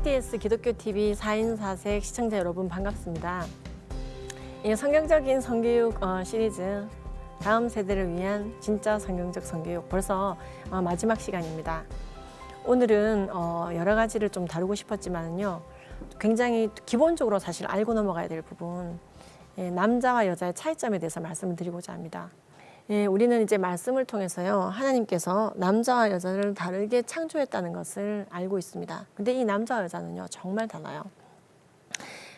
GTS 기독교TV 4인 4색 시청자 여러분 반갑습니다. 성경적인 성교육 시리즈 다음 세대를 위한 진짜 성경적 성교육 벌써 마지막 시간입니다. 오늘은 여러 가지를 좀 다루고 싶었지만요. 굉장히 기본적으로 사실 알고 넘어가야 될 부분, 남자와 여자의 차이점에 대해서 말씀을 드리고자 합니다. 우리는 이제 말씀을 통해서요, 하나님께서 남자와 여자를 다르게 창조했다는 것을 알고 있습니다. 근데 이 남자와 여자는요, 정말 달라요.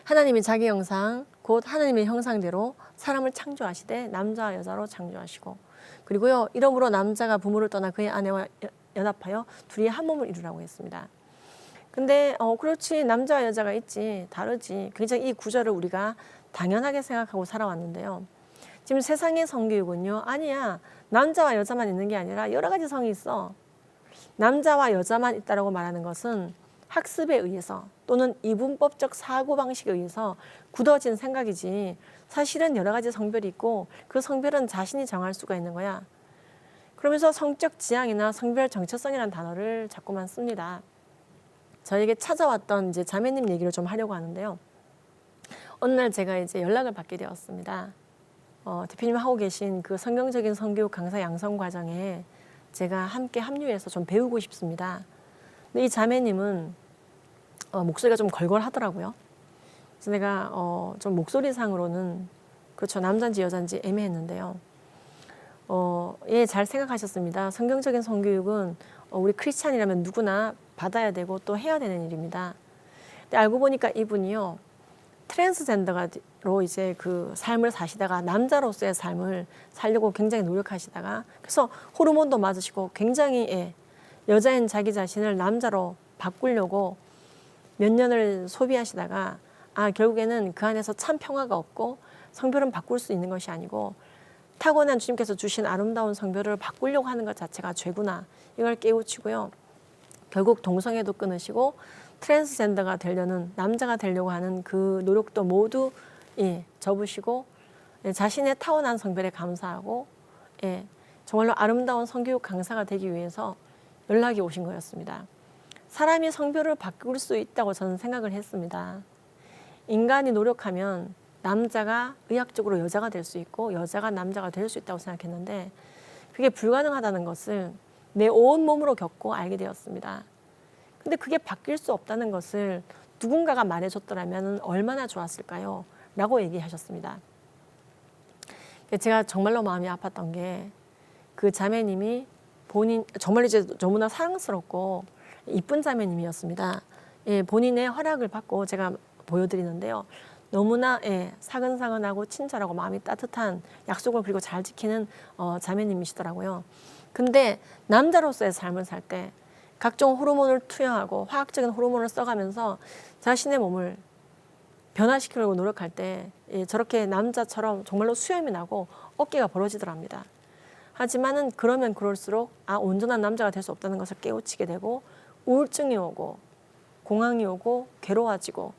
하나님이 자기 형상, 곧 하나님의 형상대로 사람을 창조하시되 남자와 여자로 창조하시고, 그리고요, 이러므로 남자가 부모를 떠나 그의 아내와 연합하여 둘이 한 몸을 이루라고 했습니다. 근데 그렇지, 남자와 여자가 있지, 다르지. 굉장히 이 구절을 우리가 당연하게 생각하고 살아왔는데요. 지금 세상의 성교육은요, 아니야, 남자와 여자만 있는 게 아니라 여러 가지 성이 있어. 남자와 여자만 있다라고 말하는 것은 학습에 의해서 또는 이분법적 사고방식에 의해서 굳어진 생각이지, 사실은 여러 가지 성별이 있고 그 성별은 자신이 정할 수가 있는 거야. 그러면서 성적 지향이나 성별 정체성이라는 단어를 자꾸만 씁니다. 저에게 찾아왔던 이제 자매님 얘기를 좀 하려고 하는데요. 어느 날 제가 이제 연락을 받게 되었습니다. 대표님 하고 계신 그 성경적인 성교육 강사 양성 과정에 제가 함께 합류해서 좀 배우고 싶습니다. 근데 이 자매님은 목소리가 좀 걸걸하더라고요. 그래서 내가 좀 목소리상으로는 그렇죠, 남자인지 여자인지 애매했는데요. 예, 잘 생각하셨습니다. 성경적인 성교육은 우리 크리스찬이라면 누구나 받아야 되고 또 해야 되는 일입니다. 근데 알고 보니까 이분이요, 트랜스젠더로 이제 그 삶을 사시다가 남자로서의 삶을 살려고 굉장히 노력하시다가, 그래서 호르몬도 맞으시고 굉장히 여자인 자기 자신을 남자로 바꾸려고 몇 년을 소비하시다가 결국에는 그 안에서 참 평화가 없고 성별은 바꿀 수 있는 것이 아니고 타고난 주님께서 주신 아름다운 성별을 바꾸려고 하는 것 자체가 죄구나, 이걸 깨우치고요. 결국 동성애도 끊으시고 트랜스젠더가 되려는, 남자가 되려고 하는 그 노력도 모두 접으시고 자신의 타고난 성별에 감사하고 정말로 아름다운 성교육 강사가 되기 위해서 연락이 오신 거였습니다. 사람이 성별을 바꿀 수 있다고 저는 생각을 했습니다. 인간이 노력하면 남자가 의학적으로 여자가 될 수 있고 여자가 남자가 될 수 있다고 생각했는데 그게 불가능하다는 것을 내 온몸으로 겪고 알게 되었습니다. 근데 그게 바뀔 수 없다는 것을 누군가가 말해줬더라면 얼마나 좋았을까요? 라고 얘기하셨습니다. 제가 정말로 마음이 아팠던 게, 그 자매님이 정말 이제 너무나 사랑스럽고 이쁜 자매님이었습니다. 본인의 허락을 받고 제가 보여드리는데요. 너무나 사근사근하고 친절하고 마음이 따뜻한, 약속을 그리고 잘 지키는 자매님이시더라고요. 근데 남자로서의 삶을 살 때 각종 호르몬을 투여하고 화학적인 호르몬을 써가면서 자신의 몸을 변화시키려고 노력할 때 저렇게 남자처럼 정말로 수염이 나고 어깨가 벌어지더랍니다. 하지만은 그러면 그럴수록 온전한 남자가 될 수 없다는 것을 깨우치게 되고 우울증이 오고 공황이 오고 괴로워지고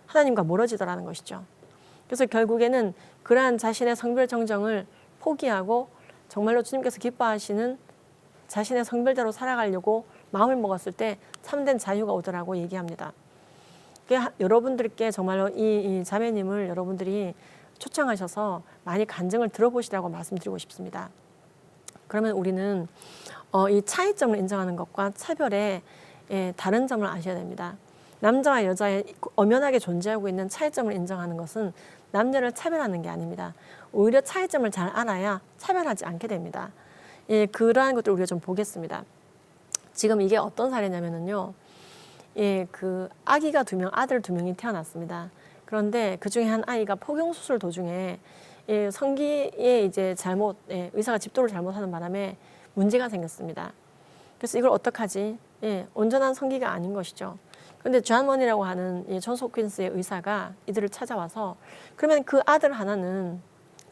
하나님과 멀어지더라는 것이죠. 그래서 결국에는 그러한 자신의 성별 정정을 포기하고 정말로 주님께서 기뻐하시는 자신의 성별대로 살아가려고 마음을 먹었을 때 참된 자유가 오더라고 얘기합니다. 여러분들께 정말로 이 자매님을 여러분들이 초청하셔서 많이 간증을 들어보시라고 말씀드리고 싶습니다. 그러면 우리는 이 차이점을 인정하는 것과 차별의 다른 점을 아셔야 됩니다. 남자와 여자의 엄연하게 존재하고 있는 차이점을 인정하는 것은 남녀를 차별하는 게 아닙니다. 오히려 차이점을 잘 알아야 차별하지 않게 됩니다. 그러한 것들을 우리가 좀 보겠습니다. 지금 이게 어떤 사례냐면요, 그 아기가 아들 2명이 태어났습니다. 그런데 그 중에 한 아이가 포경수술 도중에 성기에 이제 의사가 집도를 잘못하는 바람에 문제가 생겼습니다. 그래서 이걸 어떡하지? 온전한 성기가 아닌 것이죠. 그런데 존원이라고 하는 존스 홉킨스의 의사가 이들을 찾아와서, 그러면 그 아들 하나는,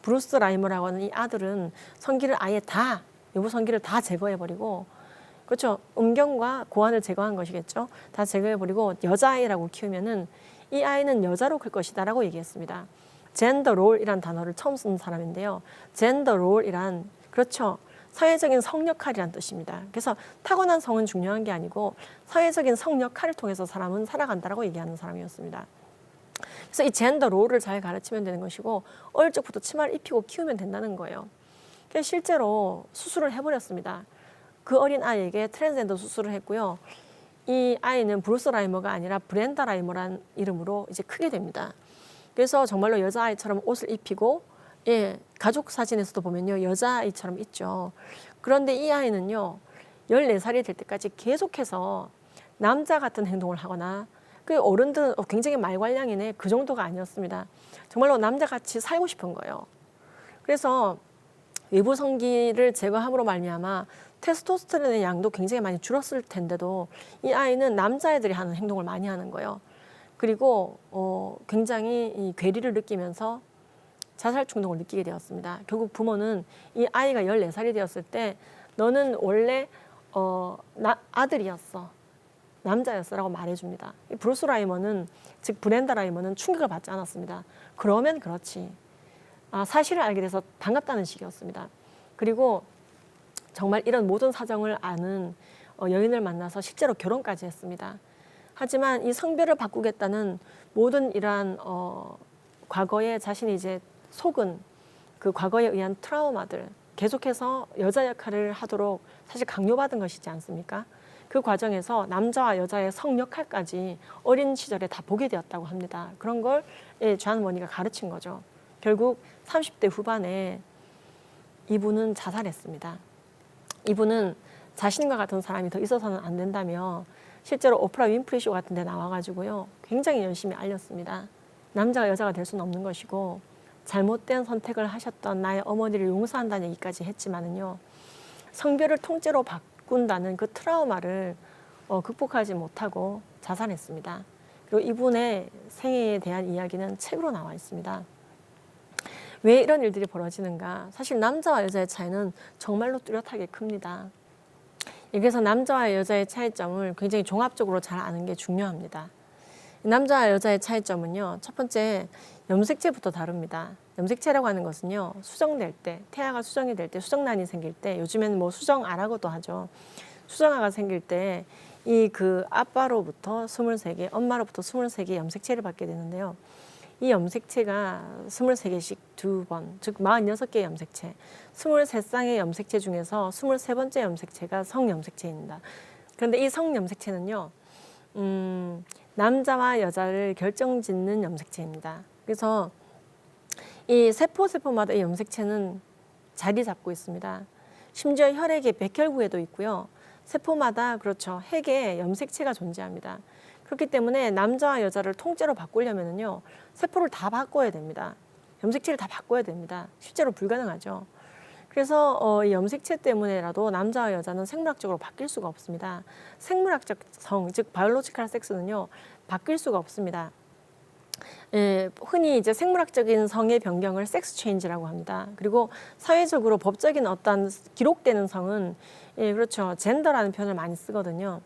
브루스 라이머라고 하는 이 아들은 성기를 아예 다, 외부 성기를 다 제거해버리고, 그렇죠, 음경과 고환을 제거한 것이겠죠. 다 제거해버리고 여자아이라고 키우면은 이 아이는 여자로 클 것이다라고 얘기했습니다. 젠더 롤이란 단어를 처음 쓴 사람인데요. 젠더 롤이란, 그렇죠, 사회적인 성 역할이란 뜻입니다. 그래서 타고난 성은 중요한 게 아니고 사회적인 성 역할을 통해서 사람은 살아간다라고 얘기하는 사람이었습니다. 그래서 이 젠더 롤을 잘 가르치면 되는 것이고 어릴 적부터 치마를 입히고 키우면 된다는 거예요. 그래서 실제로 수술을 해버렸습니다. 그 어린 아이에게 트랜스젠더 수술을 했고요. 이 아이는 브루스 라이머가 아니라 브렌다 라이머란 이름으로 이제 크게 됩니다. 그래서 정말로 여자아이처럼 옷을 입히고 예, 가족 사진에서도 보면요. 여자아이처럼 있죠. 그런데 이 아이는요. 14살이 될 때까지 계속해서 남자 같은 행동을 하거나 그 어른들은 굉장히 말괄량이네 그 정도가 아니었습니다. 정말로 남자같이 살고 싶은 거예요. 그래서 외부 성기를 제거함으로 말미암아 테스토스테론의 양도 굉장히 많이 줄었을 텐데도 이 아이는 남자애들이 하는 행동을 많이 하는 거예요. 그리고 굉장히 이 괴리를 느끼면서 자살 충동을 느끼게 되었습니다. 결국 부모는 이 아이가 14살이 되었을 때 너는 원래 아들이었어. 남자였어라고 말해줍니다. 이 브루스 라이머는 즉 브렌다 라이머는 충격을 받지 않았습니다. 그러면 그렇지. 사실을 알게 돼서 반갑다는 식이었습니다. 그리고 정말 이런 모든 사정을 아는 여인을 만나서 실제로 결혼까지 했습니다. 하지만 이 성별을 바꾸겠다는 모든 이러한 과거에 자신이 이제 속은 그 과거에 의한 트라우마들 계속해서 여자 역할을 하도록 사실 강요받은 것이지 않습니까? 그 과정에서 남자와 여자의 성 역할까지 어린 시절에 다 보게 되었다고 합니다. 그런 걸 존 머니가 가르친 거죠. 결국 30대 후반에 이분은 자살했습니다. 이분은 자신과 같은 사람이 더 있어서는 안 된다며 실제로 오프라 윈프리 쇼 같은 데 나와가지고요. 굉장히 열심히 알렸습니다. 남자가 여자가 될 수는 없는 것이고 잘못된 선택을 하셨던 나의 어머니를 용서한다는 얘기까지 했지만은요. 성별을 통째로 바꾼다는 그 트라우마를 극복하지 못하고 자살했습니다. 그리고 이분의 생애에 대한 이야기는 책으로 나와 있습니다. 왜 이런 일들이 벌어지는가? 사실 남자와 여자의 차이는 정말로 뚜렷하게 큽니다. 그래서 남자와 여자의 차이점을 굉장히 종합적으로 잘 아는 게 중요합니다. 남자와 여자의 차이점은요. 첫 번째, 염색체부터 다릅니다. 염색체라고 하는 것은요. 수정될 때, 태아가 수정이 될 때, 수정란이 생길 때, 요즘에는 뭐 수정아라고도 하죠. 수정아가 생길 때 이 그 아빠로부터 23개, 엄마로부터 23개 염색체를 받게 되는데요. 이 염색체가 23개씩 2번, 즉 46개의 염색체, 23쌍의 염색체 중에서 23번째 염색체가 성염색체입니다. 그런데 이 성염색체는요. 남자와 여자를 결정짓는 염색체입니다. 그래서 이 세포마다 이 염색체는 자리 잡고 있습니다. 심지어 혈액의 백혈구에도 있고요. 세포마다 그렇죠. 핵에 염색체가 존재합니다. 그렇기 때문에 남자와 여자를 통째로 바꾸려면요. 세포를 다 바꿔야 됩니다. 염색체를 다 바꿔야 됩니다. 실제로 불가능하죠. 그래서 이 염색체 때문에라도 남자와 여자는 생물학적으로 바뀔 수가 없습니다. 생물학적 성, 즉 바이올로지컬 섹스는요. 바뀔 수가 없습니다. 흔히 이제 생물학적인 성의 변경을 섹스 체인지라고 합니다. 그리고 사회적으로 법적인 어떤 기록되는 성은 그렇죠. 젠더라는 표현을 많이 쓰거든요.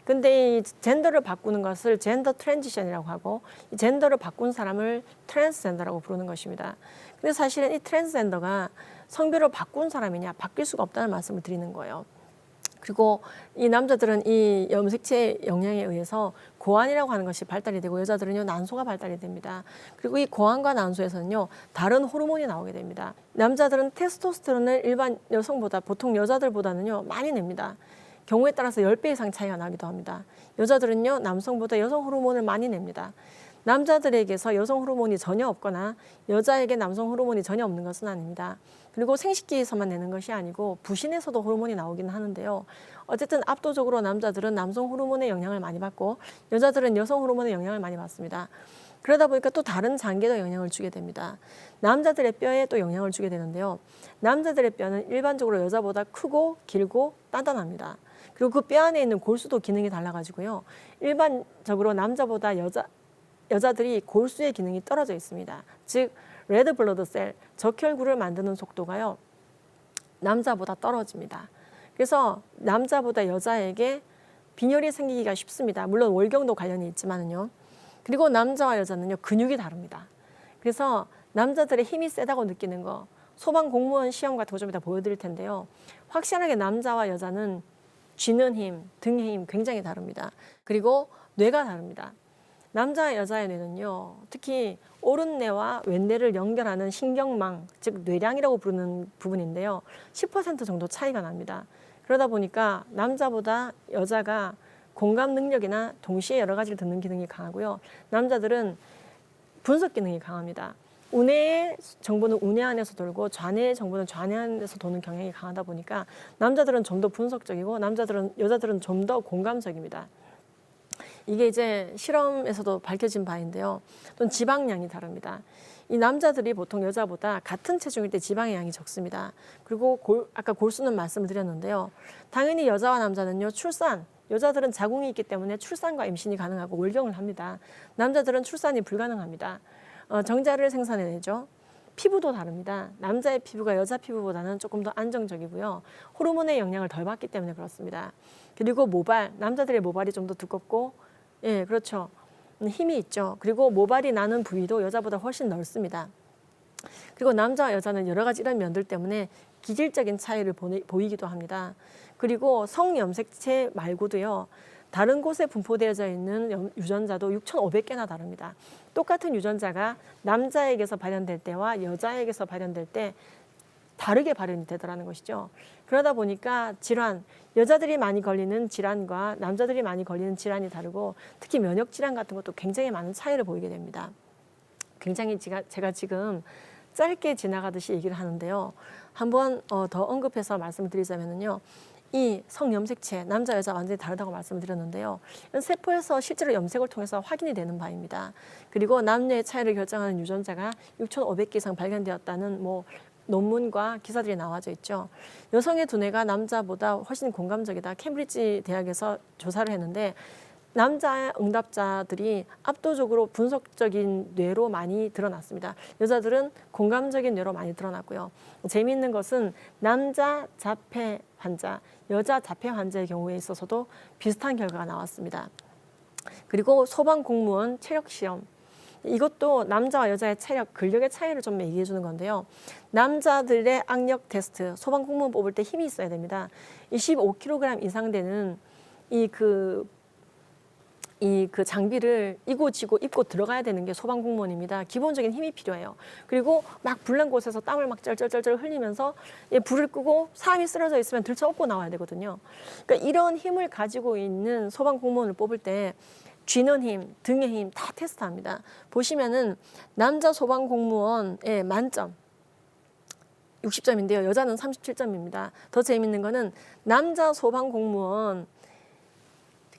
근데 이 젠더를 바꾸는 것을 젠더 트랜지션이라고 하고 이 젠더를 바꾼 사람을 트랜스젠더라고 부르는 것입니다. 근데 사실은 이 트랜스젠더가 성별을 바꾼 사람이냐 바뀔 수가 없다는 말씀을 드리는 거예요. 그리고 이 남자들은 이 염색체 영향에 의해서 고환이라고 하는 것이 발달이 되고 여자들은요 난소가 발달이 됩니다. 그리고 이 고환과 난소에서는요 다른 호르몬이 나오게 됩니다. 남자들은 테스토스테론을 일반 여성보다 보통 여자들보다는요 많이 냅니다. 경우에 따라서 10배 이상 차이가 나기도 합니다. 여자들은요 남성보다 여성 호르몬을 많이 냅니다. 남자들에게서 여성 호르몬이 전혀 없거나 여자에게 남성 호르몬이 전혀 없는 것은 아닙니다. 그리고 생식기에서만 내는 것이 아니고 부신에서도 호르몬이 나오기는 하는데요. 어쨌든 압도적으로 남자들은 남성 호르몬의 영향을 많이 받고 여자들은 여성 호르몬의 영향을 많이 받습니다. 그러다 보니까 또 다른 장기에도 영향을 주게 됩니다. 남자들의 뼈에 또 영향을 주게 되는데요. 남자들의 뼈는 일반적으로 여자보다 크고 길고 단단합니다. 그리고 그 뼈 안에 있는 골수도 기능이 달라가지고요. 일반적으로 남자보다 여자들이 골수의 기능이 떨어져 있습니다. 즉 레드 블러드 셀, 적혈구를 만드는 속도가요. 남자보다 떨어집니다. 그래서 남자보다 여자에게 빈혈이 생기기가 쉽습니다. 물론 월경도 관련이 있지만은요. 그리고 남자와 여자는요. 근육이 다릅니다. 그래서 남자들의 힘이 세다고 느끼는 거 소방 공무원 시험 같은 거 좀 이따 보여드릴 텐데요. 확실하게 남자와 여자는 쥐는 힘, 등의 힘 굉장히 다릅니다. 그리고 뇌가 다릅니다. 남자 여자의 뇌는요, 특히 오른뇌와 왼뇌를 연결하는 신경망, 즉 뇌량이라고 부르는 부분인데요, 10% 정도 차이가 납니다. 그러다 보니까 남자보다 여자가 공감 능력이나 동시에 여러 가지를 듣는 기능이 강하고요, 남자들은 분석 기능이 강합니다. 우뇌의 정보는 우뇌 안에서 돌고 좌뇌의 정보는 좌뇌 안에서 도는 경향이 강하다 보니까 남자들은 좀 더 분석적이고 여자들은 좀 더 공감적입니다. 이게 이제 실험에서도 밝혀진 바인데요. 또는 지방량이 다릅니다. 이 남자들이 보통 여자보다 같은 체중일 때 지방의 양이 적습니다. 그리고 아까 골수는 말씀을 드렸는데요. 당연히 여자와 남자는요, 여자들은 자궁이 있기 때문에 출산과 임신이 가능하고 월경을 합니다. 남자들은 출산이 불가능합니다. 정자를 생산해내죠. 피부도 다릅니다. 남자의 피부가 여자 피부보다는 조금 더 안정적이고요. 호르몬의 영향을 덜 받기 때문에 그렇습니다. 그리고 남자들의 모발이 좀 더 두껍고, 예, 그렇죠. 힘이 있죠. 그리고 모발이 나는 부위도 여자보다 훨씬 넓습니다. 그리고 남자와 여자는 여러 가지 이런 면들 때문에 기질적인 차이를 보이기도 합니다. 그리고 성염색체 말고도요, 다른 곳에 분포되어져 있는 유전자도 6,500개나 다릅니다. 똑같은 유전자가 남자에게서 발현될 때와 여자에게서 발현될 때 다르게 발현이 되더라는 것이죠. 그러다 보니까 여자들이 많이 걸리는 질환과 남자들이 많이 걸리는 질환이 다르고, 특히 면역 질환 같은 것도 굉장히 많은 차이를 보이게 됩니다. 굉장히 제가 지금 짧게 지나가듯이 얘기를 하는데요. 한번 더 언급해서 말씀을 드리자면요. 이 성염색체, 남자, 여자 완전히 다르다고 말씀을 드렸는데요. 세포에서 실제로 염색을 통해서 확인이 되는 바입니다. 그리고 남녀의 차이를 결정하는 유전자가 6,500개 이상 발견되었다는 논문과 기사들이 나와져 있죠. 여성의 두뇌가 남자보다 훨씬 공감적이다. 캠브리지 대학에서 조사를 했는데 남자 응답자들이 압도적으로 분석적인 뇌로 많이 드러났습니다. 여자들은 공감적인 뇌로 많이 드러났고요. 재미있는 것은 남자 자폐 환자, 여자 자폐 환자의 경우에 있어서도 비슷한 결과가 나왔습니다. 그리고 소방 공무원 체력 시험, 이것도 남자와 여자의 근력의 차이를 좀 얘기해 주는 건데요. 남자들의 악력 테스트, 소방 공무원 뽑을 때 힘이 있어야 됩니다. 25kg 이상 되는 그 장비를 이고지고 입고 들어가야 되는 게 소방 공무원입니다. 기본적인 힘이 필요해요. 그리고 막 불난 곳에서 땀을 막 쩔쩔쩔쩔 흘리면서 불을 끄고 사람이 쓰러져 있으면 들쳐업고 나와야 되거든요. 그러니까 이런 힘을 가지고 있는 소방 공무원을 뽑을 때 쥐는 힘, 등의 힘 다 테스트합니다. 보시면은 남자 소방 공무원의 만점 60점인데요. 여자는 37점입니다. 더 재밌는 거는 남자 소방 공무원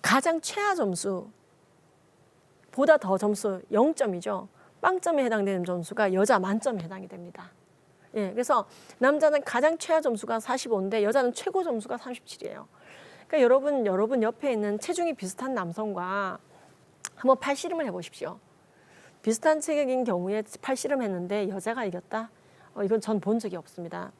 가장 최하 점수보다 더 점수 0점이죠. 빵점에 해당되는 점수가 여자 만점에 해당이 됩니다. 예, 그래서 남자는 가장 최하 점수가 45인데 여자는 최고 점수가 37이에요. 그러니까 여러분 옆에 있는 체중이 비슷한 남성과 한번 팔씨름을 해보십시오. 비슷한 체격인 경우에 팔씨름했는데 여자가 이겼다? 이건 전 본 적이 없습니다.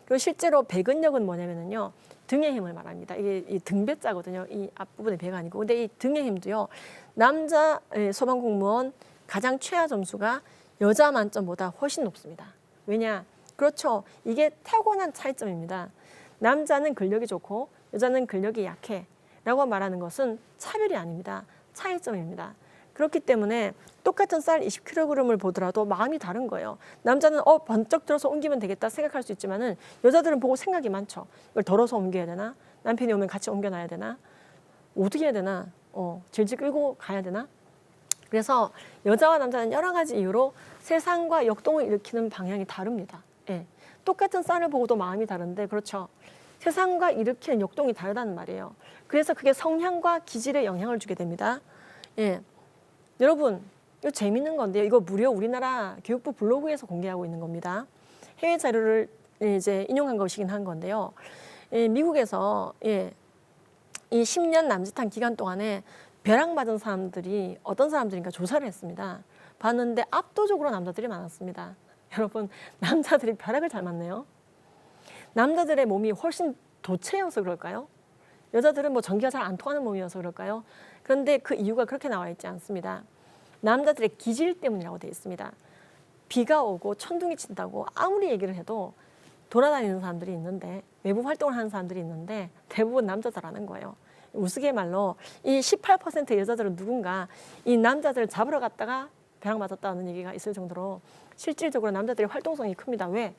그리고 실제로 배근력은 뭐냐면요, 등의 힘을 말합니다. 이게 이 등배자거든요. 이 앞부분의 배가 아니고. 근데 이 등의 힘도요, 남자 소방 공무원 가장 최하 점수가 여자 만점보다 훨씬 높습니다. 왜냐? 그렇죠. 이게 타고난 차이점입니다. 남자는 근력이 좋고 여자는 근력이 약해 라고 말하는 것은 차별이 아닙니다. 차이점입니다. 그렇기 때문에 똑같은 쌀 20kg을 보더라도 마음이 다른 거예요. 남자는 번쩍 들어서 옮기면 되겠다 생각할 수 있지만은 여자들은 보고 생각이 많죠. 이걸 덜어서 옮겨야 되나? 남편이 오면 같이 옮겨놔야 되나? 어떻게 해야 되나? 질질 끌고 가야 되나? 그래서 여자와 남자는 여러 가지 이유로 세상과 역동을 일으키는 방향이 다릅니다. 예. 똑같은 쌀을 보고도 마음이 다른데, 그렇죠. 세상과 일으키는 역동이 다르다는 말이에요. 그래서 그게 성향과 기질에 영향을 주게 됩니다. 예. 여러분, 이거 재밌는 건데요. 이거 무려 우리나라 교육부 블로그에서 공개하고 있는 겁니다. 해외 자료를 이제 인용한 것이긴 한 건데요. 미국에서 이 10년 남짓한 기간 동안에 벼락맞은 사람들이 어떤 사람들인가 조사를 했습니다. 봤는데 압도적으로 남자들이 많았습니다. 여러분, 남자들이 벼락을 잘 맞네요. 남자들의 몸이 훨씬 도체여서 그럴까요? 여자들은 전기가 잘 안 통하는 몸이어서 그럴까요? 그런데 그 이유가 그렇게 나와 있지 않습니다. 남자들의 기질 때문이라고 되어 있습니다. 비가 오고 천둥이 친다고 아무리 얘기를 해도 돌아다니는 사람들이 있는데, 외부 활동을 하는 사람들이 있는데 대부분 남자들하는 거예요. 우스갯말로 이 18%의 여자들은 누군가 이 남자들을 잡으러 갔다가 벼락 맞았다는 얘기가 있을 정도로 실질적으로 남자들의 활동성이 큽니다. 왜?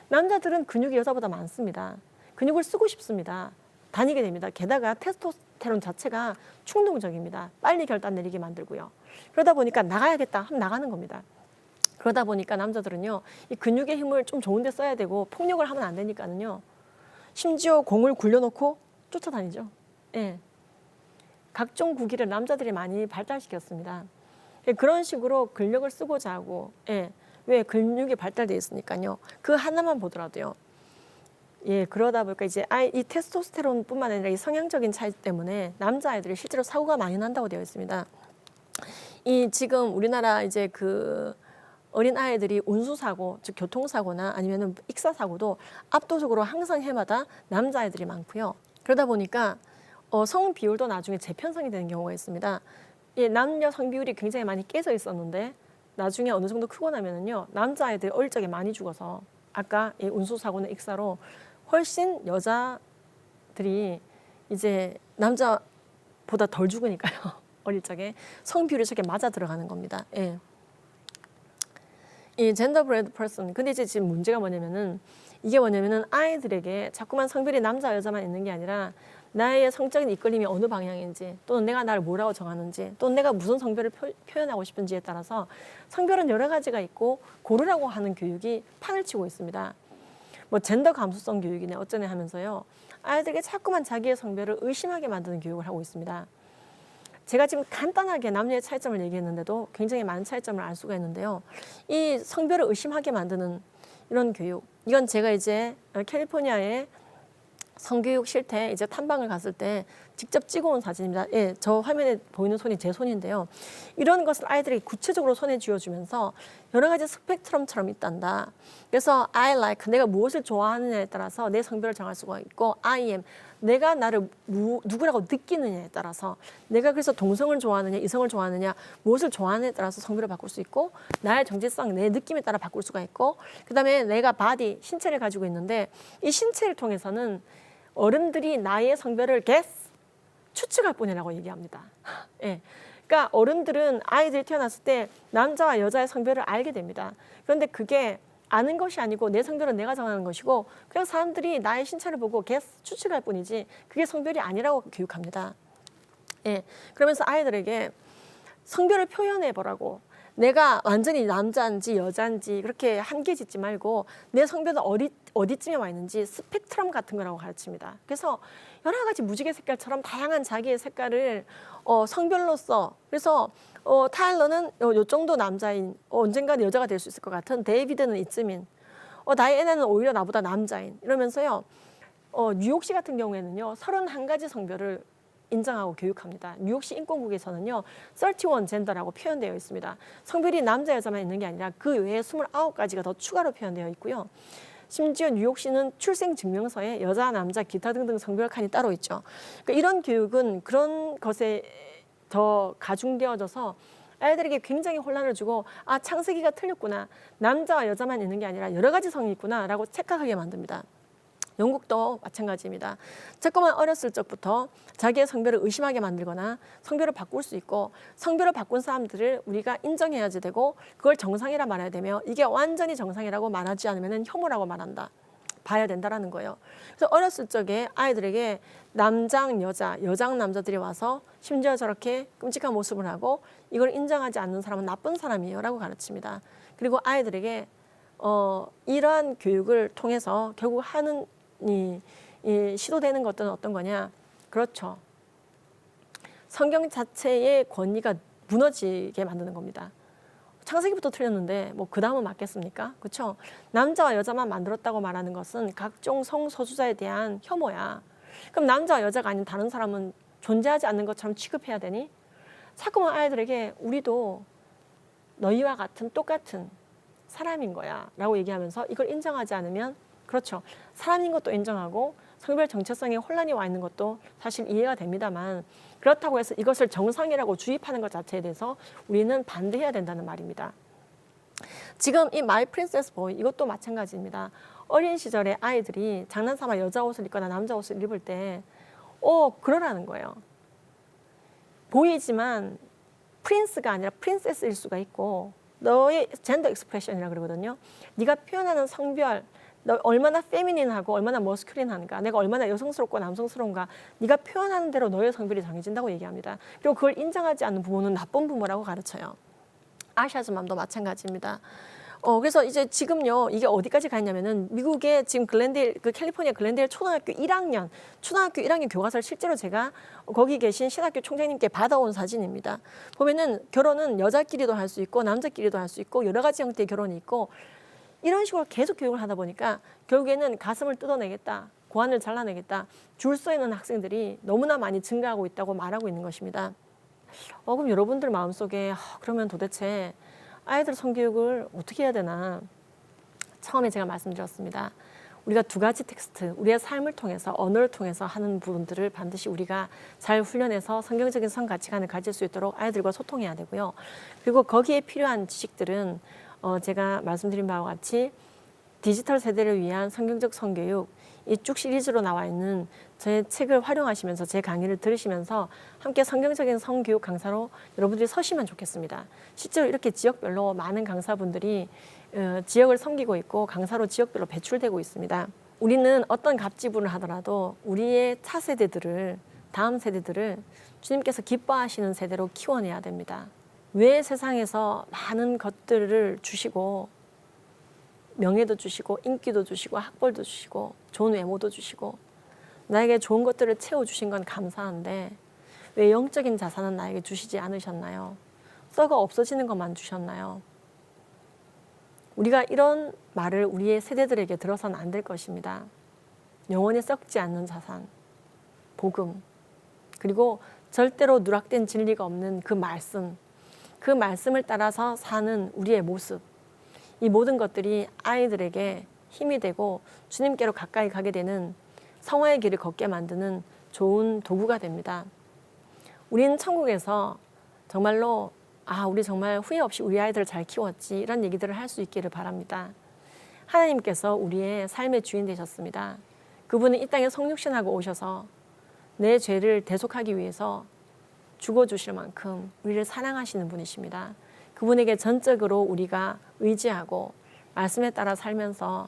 남자들은 근육이 여자보다 많습니다. 근육을 쓰고 싶습니다. 다니게 됩니다. 게다가 테스토스테론 자체가 충동적입니다. 빨리 결단 내리게 만들고요. 그러다 보니까 나가야겠다 하면 나가는 겁니다. 그러다 보니까 남자들은요, 이 근육의 힘을 좀 좋은 데 써야 되고 폭력을 하면 안 되니까는요, 심지어 공을 굴려놓고 쫓아다니죠. 예. 각종 구기를 남자들이 많이 발달시켰습니다. 그런 식으로 근력을 쓰고자 하고, 예. 왜? 근육이 발달되어 있으니까요. 그 하나만 보더라도요. 예, 그러다 보니까 이제 이 테스토스테론뿐만 아니라 이 성향적인 차이 때문에 남자아이들이 실제로 사고가 많이 난다고 되어 있습니다. 이 지금 우리나라 이제 그 어린 아이들이 운수사고, 즉 교통사고나 아니면은 익사사고도 압도적으로 항상 해마다 남자아이들이 많고요. 그러다 보니까 성 비율도 나중에 재편성이 되는 경우가 있습니다. 예, 남녀 성 비율이 굉장히 많이 깨져 있었는데 나중에 어느 정도 크고 나면은요, 남자아이들이 어릴 적에 많이 죽어서 아까 이 운수사고나 익사로 훨씬 여자들이 이제 남자보다 덜 죽으니까요. 어릴 적에 성 비율이 저게 맞아 들어가는 겁니다. 예. 이 젠더 브레드 퍼슨. 근데 이제 지금 문제가 뭐냐면은 이게 뭐냐면은 아이들에게 자꾸만 성별이 남자 여자만 있는 게 아니라 나의 성적인 이끌림이 어느 방향인지, 또는 내가 나를 뭐라고 정하는지, 또는 내가 무슨 성별을 표현하고 싶은지에 따라서 성별은 여러 가지가 있고 고르라고 하는 교육이 판을 치고 있습니다. 뭐 젠더 감수성 교육이네 어쩌네 하면서요, 아이들에게 자꾸만 자기의 성별을 의심하게 만드는 교육을 하고 있습니다. 제가 지금 간단하게 남녀의 차이점을 얘기했는데도 굉장히 많은 차이점을 알 수가 있는데요. 이 성별을 의심하게 만드는 이런 교육, 이건 제가 이제 캘리포니아의 성교육 실태 이제 탐방을 갔을 때 직접 찍어온 사진입니다. 예, 저 화면에 보이는 손이 제 손인데요. 이런 것을 아이들에게 구체적으로 손에 쥐어주면서 여러 가지 스펙트럼처럼 있단다. 그래서 I like, 내가 무엇을 좋아하느냐에 따라서 내 성별을 정할 수가 있고, I am, 내가 나를 누구라고 느끼느냐에 따라서, 내가 그래서 동성을 좋아하느냐 이성을 좋아하느냐 무엇을 좋아하느냐에 따라서 성별을 바꿀 수 있고, 나의 정체성, 내 느낌에 따라 바꿀 수가 있고, 그 다음에 내가 바디, 신체를 가지고 있는데 이 신체를 통해서는 어른들이 나의 성별을 guess, 추측할 뿐이라고 얘기합니다. 예. 그러니까 어른들은 아이들이 태어났을 때 남자와 여자의 성별을 알게 됩니다. 그런데 그게 아는 것이 아니고 내 성별은 내가 정하는 것이고, 그냥 사람들이 나의 신체를 보고 guess, 추측할 뿐이지 그게 성별이 아니라고 교육합니다. 예. 그러면서 아이들에게 성별을 표현해 보라고, 내가 완전히 남자인지 여자인지 그렇게 한계 짓지 말고 내 성별은 어디쯤에 와 있는지 스펙트럼 같은 거라고 가르칩니다. 그래서 여러 가지 무지개 색깔처럼 다양한 자기의 색깔을 성별로서, 그래서 타일러는 요 정도 남자인, 언젠가 여자가 될 수 있을 것 같은, 데이비드는 이쯤인, 다이애나는 오히려 나보다 남자인, 이러면서요. 뉴욕시 같은 경우에는요 31가지 성별을 인정하고 교육합니다. 뉴욕시 인권국에서는요 31 젠더라고 표현되어 있습니다. 성별이 남자 여자만 있는 게 아니라 그 외에 29가지가 더 추가로 표현되어 있고요. 심지어 뉴욕시는 출생증명서에 여자, 남자, 기타 등등 성별 칸이 따로 있죠. 그러니까 이런 교육은 그런 것에 더 가중되어져서 아이들에게 굉장히 혼란을 주고, 아, 창세기가 틀렸구나, 남자와 여자만 있는 게 아니라 여러 가지 성이 있구나 라고 착각하게 만듭니다. 영국도 마찬가지입니다. 자꾸만 어렸을 적부터 자기의 성별을 의심하게 만들거나 성별을 바꿀 수 있고, 성별을 바꾼 사람들을 우리가 인정해야지 되고, 그걸 정상이라 말해야 되며, 이게 완전히 정상이라고 말하지 않으면 혐오라고 말한다, 봐야 된다라는 거예요. 그래서 어렸을 적에 아이들에게 남장 여자, 여장 남자들이 와서 심지어 저렇게 끔찍한 모습을 하고, 이걸 인정하지 않는 사람은 나쁜 사람이에요 라고 가르칩니다. 그리고 아이들에게 이러한 교육을 통해서 결국 하는 이 시도되는 것들은 어떤 거냐? 그렇죠. 성경 자체의 권위가 무너지게 만드는 겁니다. 창세기부터 틀렸는데 뭐 그 다음은 맞겠습니까? 그렇죠? 남자와 여자만 만들었다고 말하는 것은 각종 성소수자에 대한 혐오야. 그럼 남자와 여자가 아닌 다른 사람은 존재하지 않는 것처럼 취급해야 되니? 자꾸만 아이들에게 우리도 너희와 같은 똑같은 사람인 거야 라고 얘기하면서 이걸 인정하지 않으면, 그렇죠, 사람인 것도 인정하고 성별 정체성에 혼란이 와 있는 것도 사실 이해가 됩니다만, 그렇다고 해서 이것을 정상이라고 주입하는 것 자체에 대해서 우리는 반대해야 된다는 말입니다. 지금 이 마이 프린세스 보이 이것도 마찬가지입니다. 어린 시절에 아이들이 장난삼아 여자 옷을 입거나 남자 옷을 입을 때 그러라는 거예요. 보이지만 프린스가 아니라 프린세스일 수가 있고 너의 젠더 익스프레션이라고 그러거든요. 네가 표현하는 성별, 너 얼마나 페미닌하고 얼마나 머스큘린한가, 내가 얼마나 여성스럽고 남성스러운가, 네가 표현하는 대로 너의 성별이 정해진다고 얘기합니다. 그리고 그걸 인정하지 않는 부모는 나쁜 부모라고 가르쳐요. 아샤즈맘도 마찬가지입니다. 그래서 이제 지금요, 이게 어디까지 갔냐면은 미국의 지금 캘리포니아 글랜데일 초등학교 1학년 교과서를 실제로 제가 거기 계신 신학교 총장님께 받아온 사진입니다. 보면은 결혼은 여자끼리도 할 수 있고 남자끼리도 할 수 있고 여러 가지 형태의 결혼이 있고 이런 식으로 계속 교육을 하다 보니까 결국에는 가슴을 뜯어내겠다, 고환을 잘라내겠다, 줄 서 있는 학생들이 너무나 많이 증가하고 있다고 말하고 있는 것입니다. 그럼 여러분들 마음속에 그러면 도대체 아이들 성교육을 어떻게 해야 되나? 처음에 제가 말씀드렸습니다. 우리가 두 가지 텍스트, 우리의 삶을 통해서 언어를 통해서 하는 부분들을 반드시 우리가 잘 훈련해서 성경적인 성가치관을 가질 수 있도록 아이들과 소통해야 되고요. 그리고 거기에 필요한 지식들은 제가 말씀드린 바와 같이 디지털 세대를 위한 성경적 성교육, 이 쭉 시리즈로 나와 있는 제 책을 활용하시면서 제 강의를 들으시면서 함께 성경적인 성교육 강사로 여러분들이 서시면 좋겠습니다. 실제로 이렇게 지역별로 많은 강사분들이 지역을 섬기고 있고 강사로 지역별로 배출되고 있습니다. 우리는 어떤 갑지분을 하더라도 우리의 차세대들을, 다음 세대들을 주님께서 기뻐하시는 세대로 키워내야 됩니다. 왜 세상에서 많은 것들을 주시고 명예도 주시고 인기도 주시고 학벌도 주시고 좋은 외모도 주시고 나에게 좋은 것들을 채워주신 건 감사한데 왜 영적인 자산은 나에게 주시지 않으셨나요? 썩어 없어지는 것만 주셨나요? 우리가 이런 말을 우리의 세대들에게 들어서는 안 될 것입니다. 영원히 썩지 않는 자산, 복음, 그리고 절대로 누락된 진리가 없는 그 말씀을 따라서 사는 우리의 모습, 이 모든 것들이 아이들에게 힘이 되고 주님께로 가까이 가게 되는 성화의 길을 걷게 만드는 좋은 도구가 됩니다. 우리는 천국에서 정말로 우리 정말 후회 없이 우리 아이들을 잘 키웠지, 이런 얘기들을 할 수 있기를 바랍니다. 하나님께서 우리의 삶의 주인 되셨습니다. 그분은 이 땅에 성육신하고 오셔서 내 죄를 대속하기 위해서 죽어주실 만큼 우리를 사랑하시는 분이십니다. 그분에게 전적으로 우리가 의지하고 말씀에 따라 살면서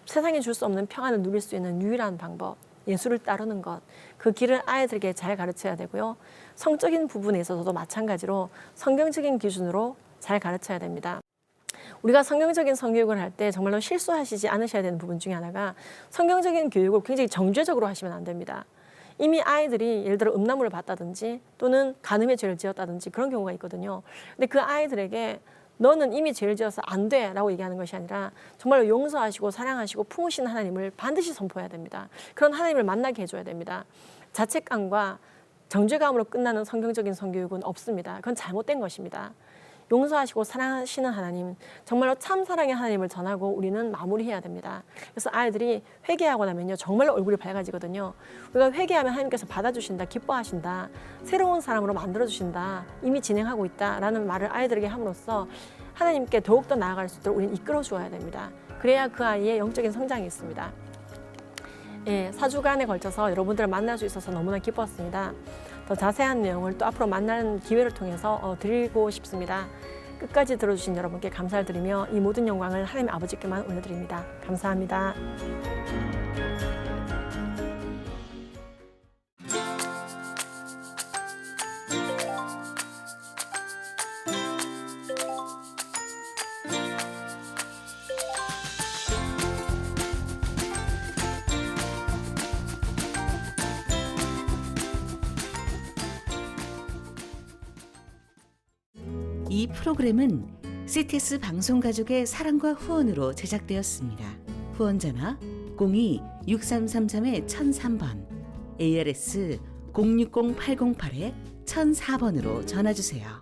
세상에 줄 수 없는 평안을 누릴 수 있는 유일한 방법, 예수를 따르는 것, 그 길을 아이들에게 잘 가르쳐야 되고요. 성적인 부분에 있어서도 마찬가지로 성경적인 기준으로 잘 가르쳐야 됩니다. 우리가 성경적인 성교육을 할 때 정말로 실수하시지 않으셔야 되는 부분 중에 하나가 성경적인 교육을 굉장히 정죄적으로 하시면 안 됩니다. 이미 아이들이 예를 들어 음란물을 봤다든지 또는 간음의 죄를 지었다든지 그런 경우가 있거든요. 근데 그 아이들에게 너는 이미 죄를 지어서 안 돼 라고 얘기하는 것이 아니라 정말로 용서하시고 사랑하시고 품으신 하나님을 반드시 선포해야 됩니다. 그런 하나님을 만나게 해줘야 됩니다. 자책감과 정죄감으로 끝나는 성경적인 성교육은 없습니다. 그건 잘못된 것입니다. 용서하시고 사랑하시는 하나님, 정말로 참 사랑의 하나님을 전하고 우리는 마무리해야 됩니다. 그래서 아이들이 회개하고 나면요, 정말로 얼굴이 밝아지거든요. 우리가 회개하면 하나님께서 받아주신다, 기뻐하신다, 새로운 사람으로 만들어주신다, 이미 진행하고 있다라는 말을 아이들에게 함으로써 하나님께 더욱더 나아갈 수 있도록 우리는 이끌어 주어야 됩니다. 그래야 그 아이의 영적인 성장이 있습니다. 4주간에 걸쳐서 여러분들을 만날 수 있어서 너무나 기뻤습니다. 더 자세한 내용을 또 앞으로 만나는 기회를 통해서 드리고 싶습니다. 끝까지 들어주신 여러분께 감사를 드리며 이 모든 영광을 하나님 아버지께만 올려드립니다. 감사합니다. 이 프로그램은 CTS 방송가족의 사랑과 후원으로 제작되었습니다. 후원전화 02-6333-1003번, ARS 060-808-1004번으로 전화주세요.